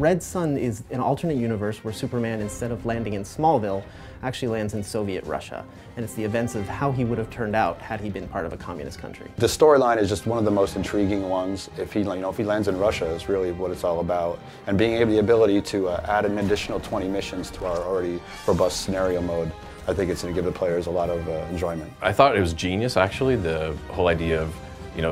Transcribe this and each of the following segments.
Red Sun is an alternate universe where Superman, instead of landing in Smallville, actually lands in Soviet Russia. And it's the events of how he would have turned out had he been part of a communist country. The storyline is just one of the most intriguing ones. If he lands in Russia, is really what it's all about. And being able the ability to add an additional 20 missions to our already robust scenario mode, I think it's going to give the players a lot of enjoyment. I thought it was genius, actually, the whole idea of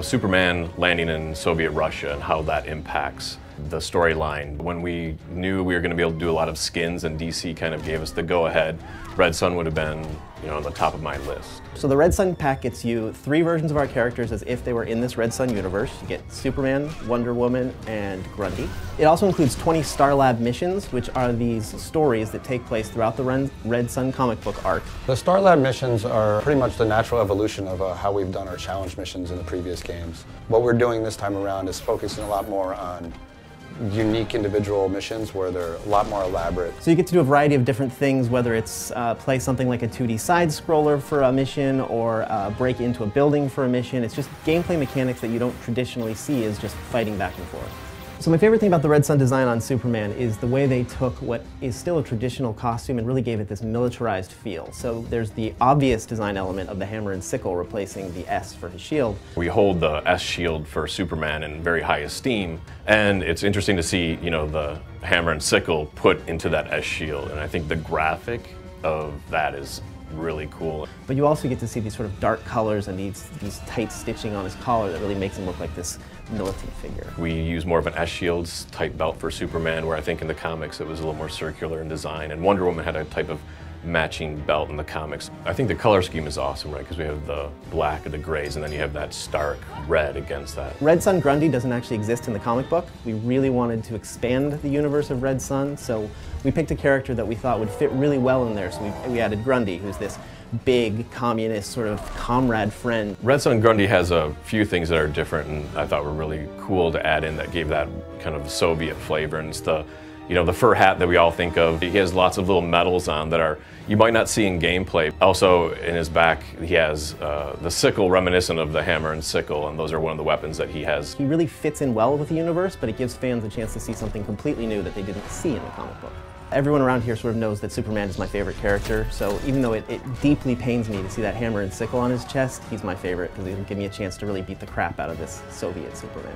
Superman landing in Soviet Russia and how that impacts the storyline. When we knew we were going to be able to do a lot of skins and DC kind of gave us the go-ahead, Red Sun would have been on the top of my list. So the Red Sun pack gets you 3 versions of our characters as if they were in this Red Sun universe. You get Superman, Wonder Woman, and Grundy. It also includes 20 Star Lab missions, which are these stories that take place throughout the Red Sun comic book arc. The Star Lab missions are pretty much the natural evolution of how we've done our challenge missions in the previous games. What we're doing this time around is focusing a lot more on unique individual missions where they're a lot more elaborate. So you get to do a variety of different things, whether it's play something like a 2D side-scroller for a mission or break into a building for a mission. It's just gameplay mechanics that you don't traditionally see as just fighting back and forth. So my favorite thing about the Red Sun design on Superman is the way they took what is still a traditional costume and really gave it this militarized feel. So there's the obvious design element of the hammer and sickle replacing the S for his shield. We hold the S shield for Superman in very high esteem, and it's interesting to see, the hammer and sickle put into that S shield, and I think the graphic of that is really cool. But you also get to see these sort of dark colors and these tight stitching on his collar that really makes him look like this militant figure. We use more of an S-shields type belt for Superman, where I think in the comics it was a little more circular in design, and Wonder Woman had a type of matching belt in the comics. I think the color scheme is awesome, right? Because we have the black and the grays, and then you have that stark red against that. Red Sun Grundy doesn't actually exist in the comic book. We really wanted to expand the universe of Red Sun, so we picked a character that we thought would fit really well in there. So we added Grundy, who's this big communist sort of comrade friend. Red Sun Grundy has a few things that are different and I thought were really cool to add in that gave that kind of Soviet flavor. And it's the fur hat that we all think of. He has lots of little medals on that you might not see in gameplay. Also, in his back, he has the sickle reminiscent of the hammer and sickle, and those are one of the weapons that he has. He really fits in well with the universe, but it gives fans a chance to see something completely new that they didn't see in the comic book. Everyone around here sort of knows that Superman is my favorite character, so even though it deeply pains me to see that hammer and sickle on his chest, he's my favorite because he'll give me a chance to really beat the crap out of this Soviet Superman.